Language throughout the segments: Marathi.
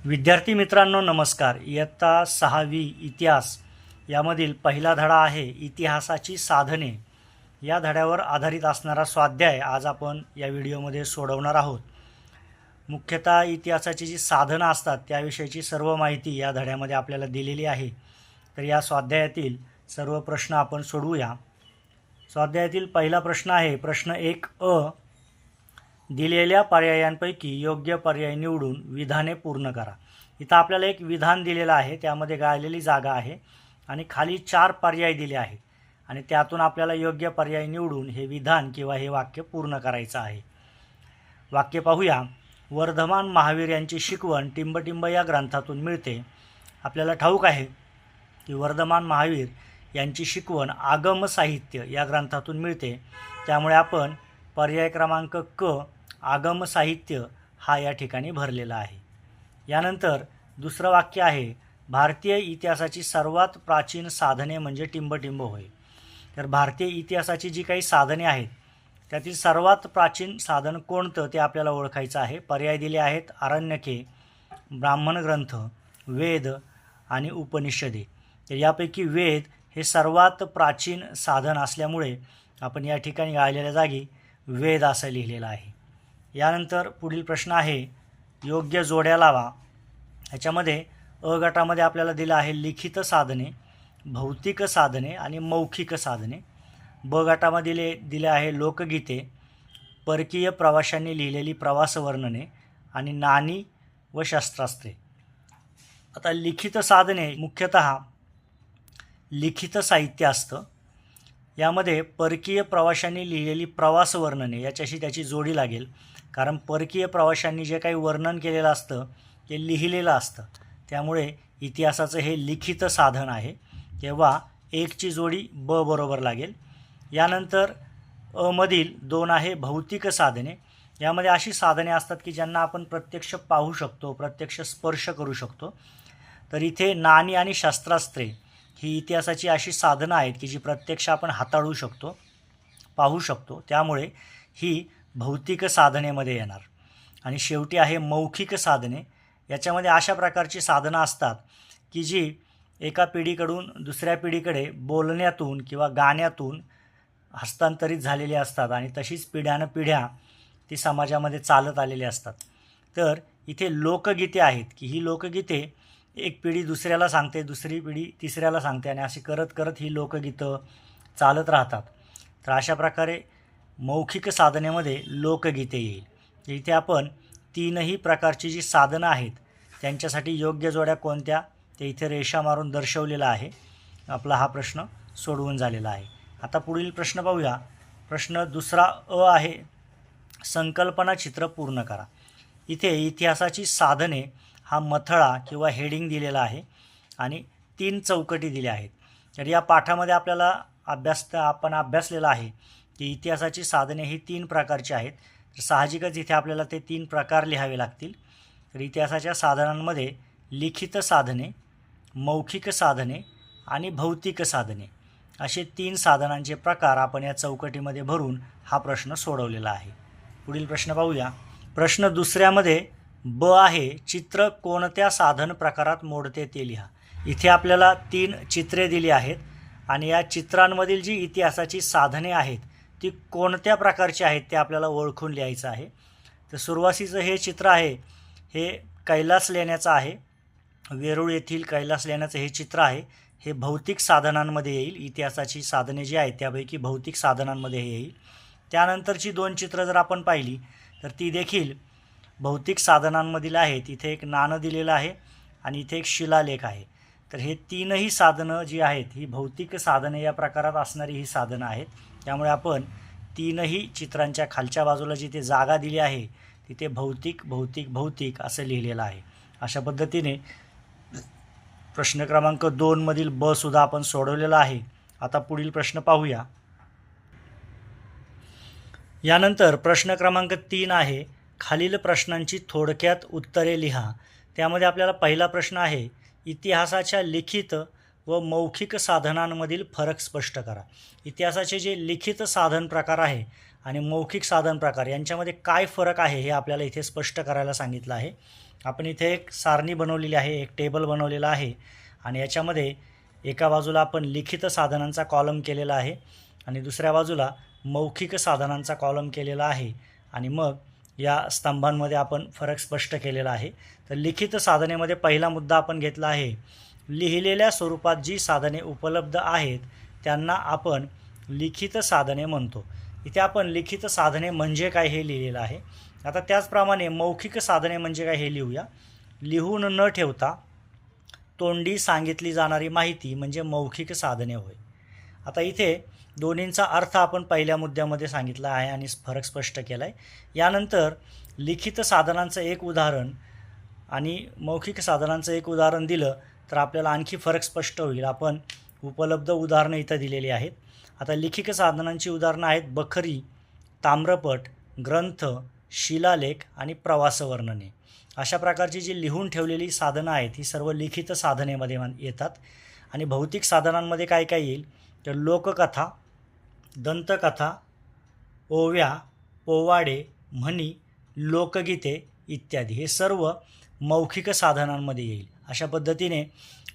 विद्यार्थी मित्रांनो नमस्कार. इयत्ता 6वी इतिहास यामधील पहिला धडा आहे इतिहासाची साधने. या धड्यावर आधारित असणारा स्वाध्याय आज आपण या व्हिडिओमध्ये सोडवणार आहोत. मुख्यतः इतिहासाची जी साधनं असतात त्याविषयीची सर्व माहिती या धड्यामध्ये आपल्याला दिलेली आहे. तर या स्वाध्यायातील सर्व प्रश्न आपण सोडवूया. स्वाध्यायातील पहिला प्रश्न आहे प्रश्न 1 दिलेल्या पर्यायांपैकी योग्य पर्याय निवडून विधाने पूर्ण करा. इथं आपल्याला एक विधान दिलेलं आहे, त्यामध्ये गाळलेली जागा आहे आणि खाली 4 पर्याय दिले आहेत आणि त्यातून आपल्याला योग्य पर्याय निवडून हे विधान किंवा हे वाक्य पूर्ण करायचं आहे. वाक्य पाहूया. वर्धमान महावीर यांची शिकवण टिंबटिंब या ग्रंथातून मिळते. आपल्याला ठाऊक आहे की वर्धमान महावीर यांची शिकवण आगम साहित्य या ग्रंथातून मिळते. त्यामुळे आपण पर्याय क्रमांक क आगम साहित्य हा या ठिकाणी भरलेला आहे. यानंतर दुसरं वाक्य आहे भारतीय इतिहासाची सर्वात प्राचीन साधने म्हणजे टिंबटिंब होय. तर भारतीय इतिहासाची जी काही साधने आहेत त्यातील सर्वात प्राचीन साधन कोणतं ते आपल्याला ओळखायचं आहे. पर्याय दिले आहेत आरण्यके, ब्राह्मण ग्रंथ, वेद आणि उपनिषदे. तर यापैकी वेद हे सर्वात प्राचीन साधन असल्यामुळे आपण या ठिकाणी गाळलेल्या जागी वेद असं लिहिलेलं आहे. यानंतर पुढील प्रश्न आहे योग्य जोड्या लावा. याच्यामध्ये अ गटामध्ये आपल्याला दिलं आहे लिखित साधने, भौतिक साधने आणि मौखिक साधने. ब गटामध्ये दिले आहे लोकगीते, परकीय प्रवाशांनी लिहिलेली प्रवास वर्णने आणि नाणी व शस्त्रास्त्रे. आता लिखित साधने मुख्यतः लिखित साहित्य असतं. यामध्ये परकीय प्रवाशांनी लिहिलेली प्रवास वर्णने याच्याशी त्याची जोडी लागेल, कारण परकीय प्रवाशांनी जे काही वर्णन केलेलं असतं ते लिहिलेलं असतं. त्यामुळे इतिहासाचं हे लिखित साधन आहे, तेव्हा 1ची जोडी ब बरोबर लागेल. यानंतर अमधील 2 आहे भौतिक साधने. यामध्ये अशी साधने असतात की ज्यांना आपण प्रत्यक्ष पाहू शकतो, प्रत्यक्ष स्पर्श करू शकतो. तर इथे नाणी आणि शस्त्रास्त्रे ही इतिहासाची अशी साधनं आहेत की जी प्रत्यक्ष आपण हाताळू शकतो, पाहू शकतो. त्यामुळे ही भौतिक साधनेमध्ये येणार. आणि शेवटी आहे मौखिक साधने. याच्यामध्ये अशा प्रकारची साधनं असतात की जी एका पिढीकडून दुसऱ्या पिढीकडे बोलण्यातून किंवा गाण्यातून हस्तांतरित झालेली असतात आणि तशीच पिढ्यानं पिढ्या ती समाजामध्ये चालत आलेली असतात. तर इथे लोकगीते आहेत की ही लोकगीते एक पिढी दुसऱ्याला सांगते, दुसरी पिढी तिसऱ्याला सांगते आणि अशी करत करत ही लोकगीतं चालत राहतात. तर अशा प्रकारे मौखिक साधनेमध्ये लोकगीते येईल. इथे आपण 3ही प्रकारची जी साधनं आहेत त्यांच्यासाठी योग्य जोड्या कोणत्या ते इथे रेषा मारून दर्शवलेला आहे. आपला हा प्रश्न सोडवून झालेला आहे. आता पुढील प्रश्न पाहूया. प्रश्न दुसरा आहे संकल्पना चित्र पूर्ण करा. इथे इतिहासाची साधने हा मथळा किंवा हेडिंग दिलेला आहे आणि 3 चौकटी दिल्या आहेत. तर या पाठामध्ये आपल्याला आपण अभ्यासलेला आहे की इतिहासाची साधने ही 3 प्रकारची आहेत. तर साहजिकच इथे आपल्याला ते 3 प्रकार लिहावे लागतील. तर इतिहासाच्या साधनांमध्ये लिखित साधने, मौखिक साधने आणि भौतिक साधने असे 3 साधनांचे प्रकार आपण या चौकटीमध्ये भरून हा प्रश्न सोडवलेला आहे. पुढील प्रश्न पाहूया. प्रश्न दुसऱ्यामध्ये ब आहे चित्र कोणत्या साधन प्रकारात मोडते ते लिहा. इथे आपल्याला 3 चित्रे दिली आहेत आणि या चित्रांमधील जी इतिहासाची साधने आहेत ती कोणत्या प्रकारची आहेत ते आपल्याला ओळखून लिहायचं आहे. तर सुरुवातीचं हे चित्र आहे हे कैलास लेण्याचं आहे. वेरूळ येथील कैलास लेण्याचं हे चित्र आहे. हे भौतिक साधनांमध्ये येईल. इतिहासाची साधने जी आहेत त्यापैकी भौतिक साधनांमध्ये हे येईल. त्यानंतरची 2 चित्र जर आपण पाहिली तर ती देखील भौतिक साधनांमधील आहेत. इथे एक नाणं दिलेलं आहे आणि इथे एक शिलालेख आहे. तर हे 3ही साधनं जी आहेत ही भौतिक साधने या प्रकारात असणारी ही साधनं आहेत. त्यामुळे आपण 3ही चित्रांच्या खालच्या बाजूला जिथे जागा दिली आहे तिथे भौतिक भौतिक भौतिक असं लिहिलेलं आहे. अशा पद्धतीने प्रश्न क्रमांक 2 मधील ब सुद्धा आपण सोडवलेला आहे. आता पुढील प्रश्न पाहूया. यानंतर प्रश्न क्रमांक 3 आहे खालील प्रश्नांची थोडक्यात उत्तरे लिहा. त्यामध्ये आपल्याला पहिला प्रश्न आहे इतिहासाच्या लिखित व मौखिक साधनांमधील फरक स्पष्ट करा. इतिहासाचे जे लिखित साधन प्रकार आहे आणि मौखिक साधन प्रकार यांच्यामध्ये काय फरक आहे हे आपल्याला इथे स्पष्ट करायला सांगितलं आहे. आपण इथे एक सारणी बनवलेली आहे, एक टेबल बनवलेला आहे आणि याच्यामध्ये एका बाजूला आपण लिखित साधनांचा कॉलम केलेला आहे आणि दुसऱ्या बाजूला मौखिक साधनांचा कॉलम केलेला आहे आणि मग या स्तंभांमध्ये आपण फरक स्पष्ट केलेला आहे. तर लिखित साधनेमध्ये पहिला मुद्दा आपण घेतला आहे, लिहिलेल्या स्वरूपात जी साधने उपलब्ध आहेत त्यांना आपण लिखित साधने म्हणतो. इथे आपण लिखित साधने म्हणजे काय हे लिहिलेलं आहे. आता त्याचप्रमाणे मौखिक साधने म्हणजे काय हे लिहूया. लिहून न ठेवता तोंडी सांगितली जाणारी माहिती म्हणजे मौखिक साधने होय. आता इथे दोन्हींचा अर्थ आपण पहिल्या मुद्द्यामध्ये सांगितला आहे आणि फरक स्पष्ट केला आहे. यानंतर लिखित साधनांचं एक उदाहरण आणि मौखिक साधनांचं एक उदाहरण दिलं तर आपल्याला आणखी फरक स्पष्ट होईल. आपण उपलब्ध उदाहरणं इथं दिलेली आहेत. आता लिखित साधनांची उदाहरणं आहेत बखरी, ताम्रपट, ग्रंथ, शिलालेख आणि प्रवास वर्णने. अशा प्रकारची जी लिहून ठेवलेली साधनं आहेत ही सर्व लिखित साधनेमध्ये येतात. आणि भौतिक साधनांमध्ये काय काय येईल तर लोककथा, दंतकथा, ओव्या, पोवाडे, म्हणी, लोकगीते इत्यादी हे सर्व मौखिक साधनांमध्ये येईल. अशा पद्धतीने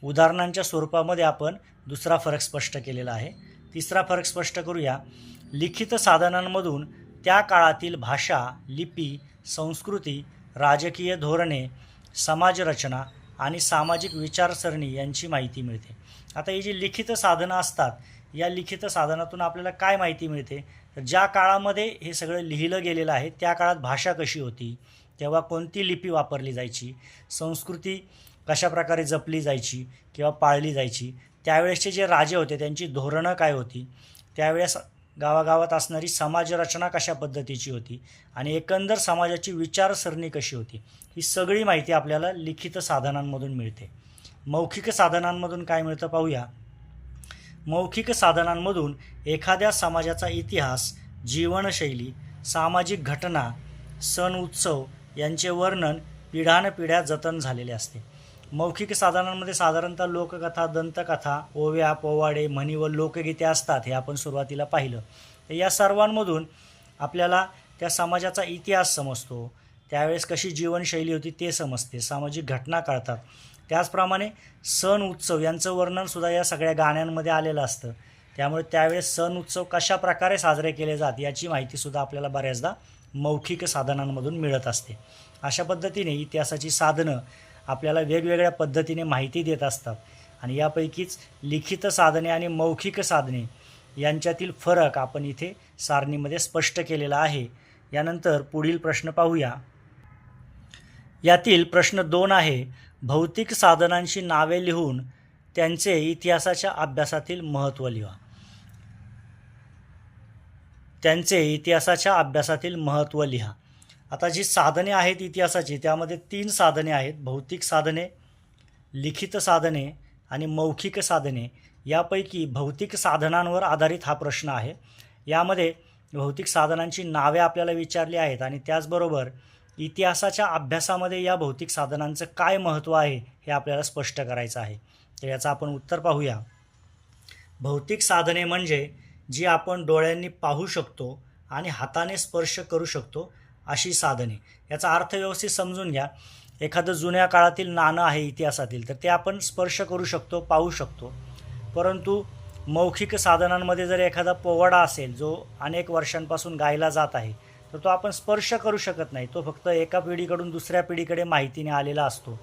उदाहरणांच्या स्वरूपामध्ये आपण दुसरा फरक स्पष्ट केलेला आहे. तिसरा फरक स्पष्ट करूया. लिखित साधनांमधून त्या काळातील भाषा, लिपी, संस्कृती, राजकीय धोरणे, समाजरचना आणि सामाजिक विचारसरणी यांची माहिती मिळते. आता ही जी लिखित साधनं असतात या लिखित साधनातून आपल्याला काय माहिती मिळते तर ज्या काळामध्ये हे सगळं लिहिलं गेलेलं आहे त्या काळात भाषा कशी होती, तेव्हा कोणती लिपी वापरली जायची, संस्कृती कशाप्रकारे जपली जायची किंवा पाळली जायची, त्यावेळेसचे जे राजे होते त्यांची धोरणं काय होती, त्यावेळेस गावागावात असणारी समाजरचना कशा पद्धतीची होती आणि एकंदर समाजाची विचारसरणी कशी होती, ही सगळी माहिती आपल्याला लिखित साधनांमधून मिळते. मौखिक साधनांमधून काय मिळतं पाहूया. मौखिक साधनांमधून एखाद्या समाजाचा इतिहास, जीवनशैली, सामाजिक घटना, सण उत्सव यांचे वर्णन पिढ्यानपिढ्या जतन झालेले असते. मौखिक साधनांमध्ये साधारणतः लोककथा, दंतकथा, ओव्या, पोवाडे, म्हणी व लोकगीते असतात. हे आपण सुरुवातीला पाहिलं. या सर्वांमधून आपल्याला त्या समाजाचा इतिहास समजतो, त्यावेळेस कशी जीवनशैली होती ते समजते, सामाजिक घटना कळतात. त्याचप्रमाणे सण उत्सव यांचं वर्णनसुद्धा या सगळ्या गाण्यांमध्ये आलेलं असतं. त्यामुळे त्यावेळेस सण उत्सव कशा प्रकारे साजरे केले जात याची माहितीसुद्धा आपल्याला बऱ्याचदा मौखिक साधनांमधून मिळत असते. अशा पद्धतीने इतिहासाची साधनं आपल्याला वेगवेगळ्या पद्धतीने माहिती देत असतात आणि यापैकीच लिखित साधने आणि मौखिक साधने यांच्यातील फरक आपण इथे सारणीमध्ये स्पष्ट केलेला आहे. यानंतर पुढील प्रश्न पाहूया. यातील प्रश्न 2 आहे, भौतिक साधनांची नावे लिहून त्यांचे इतिहासाच्या अभ्यासातील महत्त्व लिहा. त्यांचे इतिहासाच्या अभ्यासातील महत्त्व लिहा. आता जी साधने आहेत इतिहासाची त्यामध्ये 3 साधने आहेत, भौतिक साधने, लिखित साधने आणि मौखिक साधने. यापैकी भौतिक साधनांवर आधारित हा प्रश्न आहे. यामध्ये भौतिक साधनांची नावे आपल्याला विचारली आहेत आणि त्याचबरोबर इतिहासाच्या अभ्यासामध्ये या भौतिक साधनांचं काय महत्त्व आहे हे आपल्याला स्पष्ट करायचं आहे. तर याचं आपण उत्तर पाहूया. भौतिक साधने म्हणजे जी आपण डोळ्यांनी पाहू शकतो आणि हाताने स्पर्श करू शकतो अशी साधने. याचा अर्थ व्यवस्थित समजून घ्या. एखादं जुन्या काळातील नाणं आहे इतिहासातील तर ते आपण स्पर्श करू शकतो, पाहू शकतो. परंतु मौखिक साधनांमध्ये जर एखादा पोवाडा असेल जो अनेक वर्षांपासून गायला जात आहे तर तो आपण स्पर्श करू शकत नाही. तो फक्त एका पिढीकडून दुसऱ्या पिढीकडे माहितीने आलेला असतो.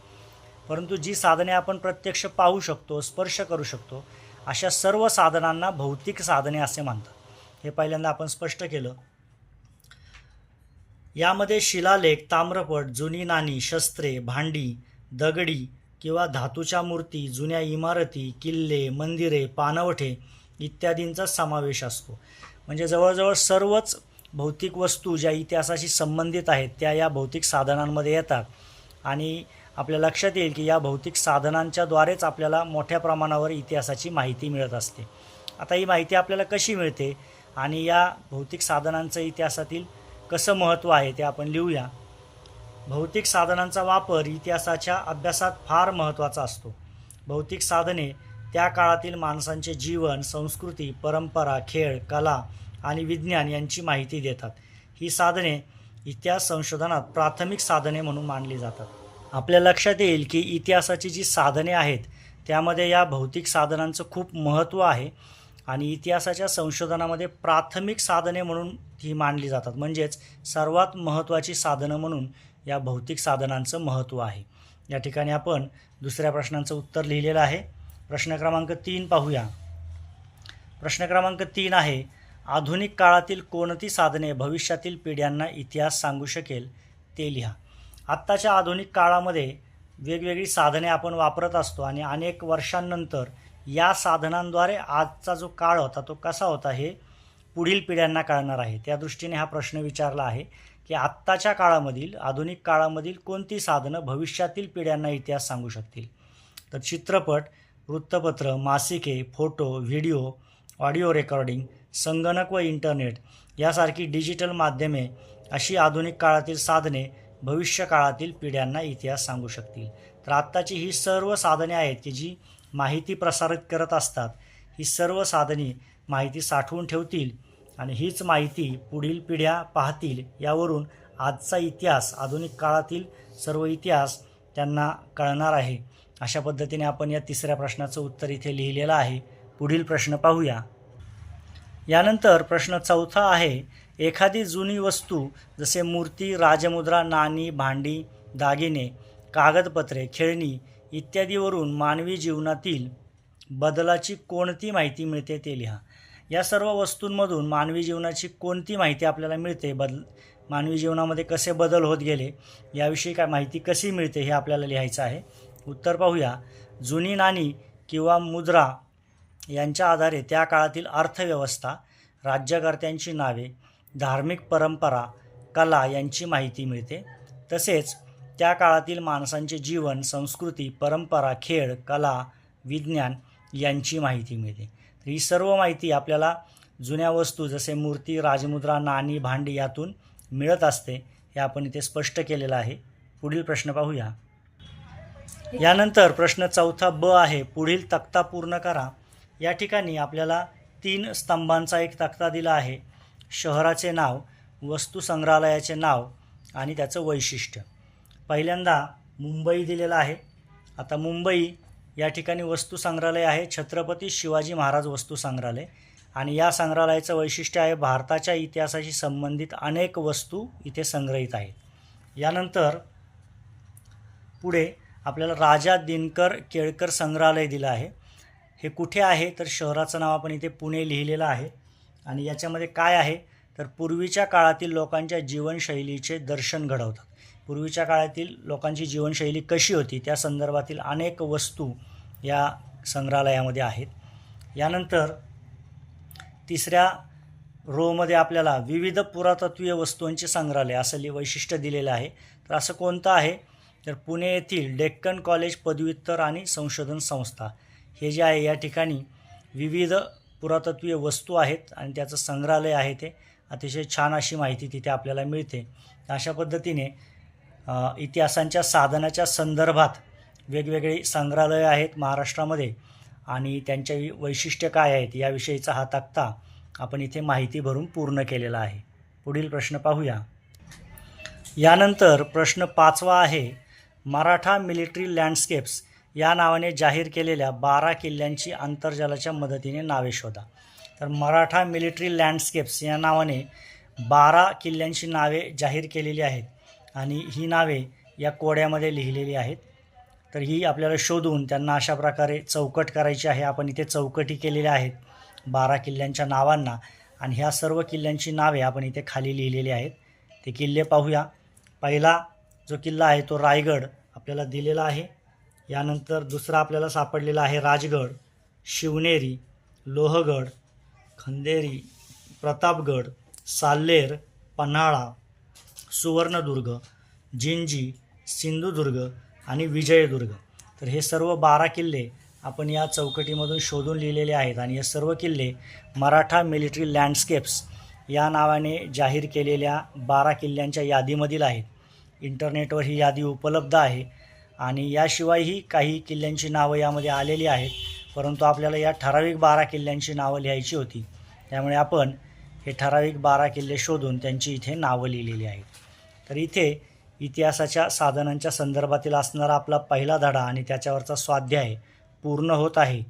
परंतु जी साधने आपण प्रत्यक्ष पाहू शकतो, स्पर्श करू शकतो अशा सर्व साधनांना भौतिक साधने असे म्हणतात. हे पहिल्यांदा आपण स्पष्ट केलं. यामध्ये शिलालेख, ताम्रपट, जुनी नाणी, शस्त्रे, भांडी, दगडी किंवा धातूच्या मूर्ती, जुन्या इमारती, किल्ले, मंदिरे, पाणवठे इत्यादींचा समावेश असतो. म्हणजे जवळजवळ सर्वच भौतिक वस्तू ज्या इतिहासाशी संबंधित आहेत त्या या भौतिक साधनांमध्ये येतात आणि आपल्या लक्षात येईल की या भौतिक साधनांच्याद्वारेच आपल्याला मोठ्या प्रमाणावर इतिहासाची माहिती मिळत असते. आता ही माहिती आपल्याला कशी मिळते आणि या भौतिक साधनांचं इतिहासातील कसं महत्त्व आहे ते आपण लिहूया. भौतिक साधनांचा वापर इतिहासाच्या अभ्यासात फार महत्त्वाचा असतो. भौतिक साधने त्या काळातील माणसांचे जीवन, संस्कृती, परंपरा, खेळ, कला आणि विज्ञान यांची माहिती देतात. ही साधने इतिहास संशोधनात प्राथमिक साधने म्हणून मानली जातात. आपल्या लक्षात येईल की इतिहासाची जी साधने आहेत त्यामध्ये या भौतिक साधनांचं खूप महत्त्व आहे आणि इतिहासाच्या संशोधनामध्ये प्राथमिक साधने म्हणून ही मानली जातात, म्हणजेच सर्वात महत्त्वाची साधनं म्हणून या भौतिक साधनांचं महत्त्व आहे. या ठिकाणी आपण दुसऱ्या प्रश्नाचं उत्तर लिहिलेलं आहे. प्रश्न क्रमांक 3 पाहूया. प्रश्न क्रमांक 3 आहे, आधुनिक काळातील कोणती साधने भविष्यातील पिढ्यांना इतिहास सांगू शकेल ते लिहा. आत्ताच्या आधुनिक काळामध्ये वेगवेगळी साधने आपण वापरत असतो आणि अनेक वर्षांनंतर या साधनांद्वारे आजचा जो काळ होता तो कसा होता हे पुढील पिढ्यांना कळणार आहे. त्या दृष्टीने हा प्रश्न विचारला आहे की आत्ताच्या काळामधील आधुनिक काळामधील कोणती साधनं भविष्यातील पिढ्यांना इतिहास सांगू शकतील. तर चित्रपट, वृत्तपत्र, मासिके, फोटो, व्हिडिओ, ऑडिओ रेकॉर्डिंग, संगणक व इंटरनेट यासारखी डिजिटल माध्यमे अशी आधुनिक काळातील साधने भविष्य काळातील पिढ्यांना इतिहास सांगू शकतील. तर आत्ताची ही सर्व साधने आहेत की जी माहिती प्रसारित करत असतात. ही सर्व साधने माहिती साठवून ठेवतील आणि हीच माहिती पुढील पिढ्या पाहतील. यावरून आजचा इतिहास, आधुनिक काळातील सर्व इतिहास त्यांना कळणार आहे. अशा पद्धतीने आपण या तिसऱ्या प्रश्नाचं उत्तर इथे लिहिलेलं आहे. पुढील प्रश्न पाहूया. यानंतर प्रश्न 4 आहे, एखादी जुनी वस्तू जसे मूर्ती, राजमुद्रा, नाणी, भांडी, दागिने, कागदपत्रे, खेळणी इत्यादीवरून मानवी जीवनातील बदलाची कोणती माहिती मिळते ते लिहा. या सर्व वस्तूंमधून मानवी जीवनाची कोणती माहिती आपल्याला मिळते, मानवी जीवनामध्ये कसे बदल होत गेले याविषयी काय माहिती कशी मिळते हे आपल्याला लिहायचं आहे. उत्तर पाहूया. जुनी नाणी किंवा मुद्रा यांच्या आधारे त्या काळातील अर्थव्यवस्था, राज्यकर्त्यांची नावे, धार्मिक परंपरा, कला यांची माहिती मिळते. तसेच त्या काळातील माणसांचे जीवन, संस्कृती, परंपरा, खेळ, कला, विज्ञान यांची माहिती मिळते. तर ही सर्व माहिती आपल्याला जुन्या वस्तू जसे मूर्ती, राजमुद्रा, नाणी, भांडी यातून मिळत असते. हे आपण इथे स्पष्ट केलेलं आहे. पुढील प्रश्न पाहूया. यानंतर प्रश्न 4 ब आहे, पुढील तक्ता पूर्ण करा. या ठिकाणी आपल्याला 3 स्तंभांचा एक तक्ता दिला आहे. शहराचे नाव, वस्तू संग्रहालयाचे नाव आणि त्याचं वैशिष्ट्य. पहिल्यांदा मुंबई दिलेला आहे. आता मुंबई या ठिकाणी वस्तू संग्रहालय आहे, छत्रपती शिवाजी महाराज वस्तू संग्रहालय, आणि या संग्रहालयाचं वैशिष्ट्य आहे भारताच्या इतिहासाशी संबंधित अनेक वस्तू इथे संग्रहित आहेत. यानंतर पुढे आपल्याला राजा दिनकर केळकर संग्रहालय दिलं आहे. हे कुठे आहे तर शहराचं नाव आपण इथे पुणे लिहिलेलं आहे. आणि याच्यामध्ये काय आहे तर पूर्वीच्या काळातील लोकांच्या जीवनशैलीचे दर्शन घडवतात. पूर्वीच्या काळातील लोकांची जीवनशैली कशी होती त्या संदर्भातील अनेक वस्तू या संग्रहालयामध्ये आहेत. यानंतर तिसऱ्या रोमध्ये आपल्याला विविध पुरातत्वीय वस्तूंचे संग्रहालय असं वैशिष्ट्य दिलेलं आहे. तर असं कोणतं आहे तर पुणे येथील डेक्कन कॉलेज पदव्युत्तर आणि संशोधन संस्था हे जे आहे या ठिकाणी विविध पुरातत्वीय वस्तू आहेत आणि त्याचं संग्रहालय आहे. ते अतिशय छान अशी माहिती तिथे आपल्याला मिळते. अशा पद्धतीने इतिहासांच्या साधनाच्या संदर्भात वेगवेगळे संग्रहालय आहेत महाराष्ट्रामध्ये आणि त्यांच्या वैशिष्ट्य काय आहेत याविषयीचा हा तक्ता आपण इथे माहिती भरून पूर्ण केलेला आहे. पुढील प्रश्न पाहूया. यानंतर प्रश्न 5 आहे, मराठा मिलिटरी लँडस्केप्स या नावाने जाहीर केलेल्या 12 किल्ल्यांची आंतरजालाच्या मदतीने नावे शोधा. तर मराठा मिलिटरी लँडस्केप्स या नावाने 12 किल्ल्यांची नावे जाहीर केलेली आहेत आणि ही नावे या कोड्यामध्ये लिहिलेली आहेत. तर ही आपल्याला शोधून त्यांना अशा प्रकारे चौकट करायची आहे. आपण इथे चौकटी केलेल्या आहेत 12 किल्ल्यांच्या नावांना आणि ह्या सर्व किल्ल्यांची नावे आपण इथे खाली लिहिलेली आहेत. ते किल्ले पाहूया. पहिला जो किल्ला आहे तो रायगड आपल्याला दिलेला आहे. यानंतर दुसरा आपल्याला सापडलेला आहे राजगड, शिवनेरी, लोहगड, खंदेरी, प्रतापगड, साल्हेर, पन्हाळा, सुवर्णदुर्ग, जिंजी, सिंधुदुर्ग आणि विजयदुर्ग. तर हे सर्व 12 किल्ले आपण या चौकटीमधून शोधून लिहिलेले आहेत आणि हे सर्व किल्ले मराठा मिलिटरी लँडस्केप्स या नावाने जाहीर केलेल्या 12 किल्ल्यांच्या यादीमधील आहेत. इंटरनेटवर ही यादी उपलब्ध आहे आणि याशिवायही काही किल्ल्यांची नावं यामध्ये आलेली आहेत, परंतु आपल्याला या ठराविक 12 किल्ल्यांची नावं लिहायची होती. त्यामुळे आपण हे ठराविक 12 किल्ले शोधून त्यांची इथे नावं लिहिलेली आहेत. तर इथे इतिहासाच्या साधनांच्या संदर्भातील असणारा आपला पहिला धडा आणि त्याच्यावरचा स्वाध्याय पूर्ण होत आहे.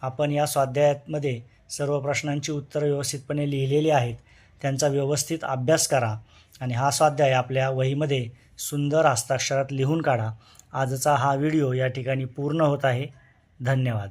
आपण या स्वाध्यायामध्ये सर्व प्रश्नांची उत्तरं व्यवस्थितपणे लिहिलेली आहेत. त्यांचा व्यवस्थित अभ्यास करा आणि हा स्वाध्याय आपल्या वहीमध्ये सुंदर हस्ताक्षरात लिहून काढा. आजचा हा व्हिडिओ या ठिकाणी पूर्ण होत आहे. धन्यवाद.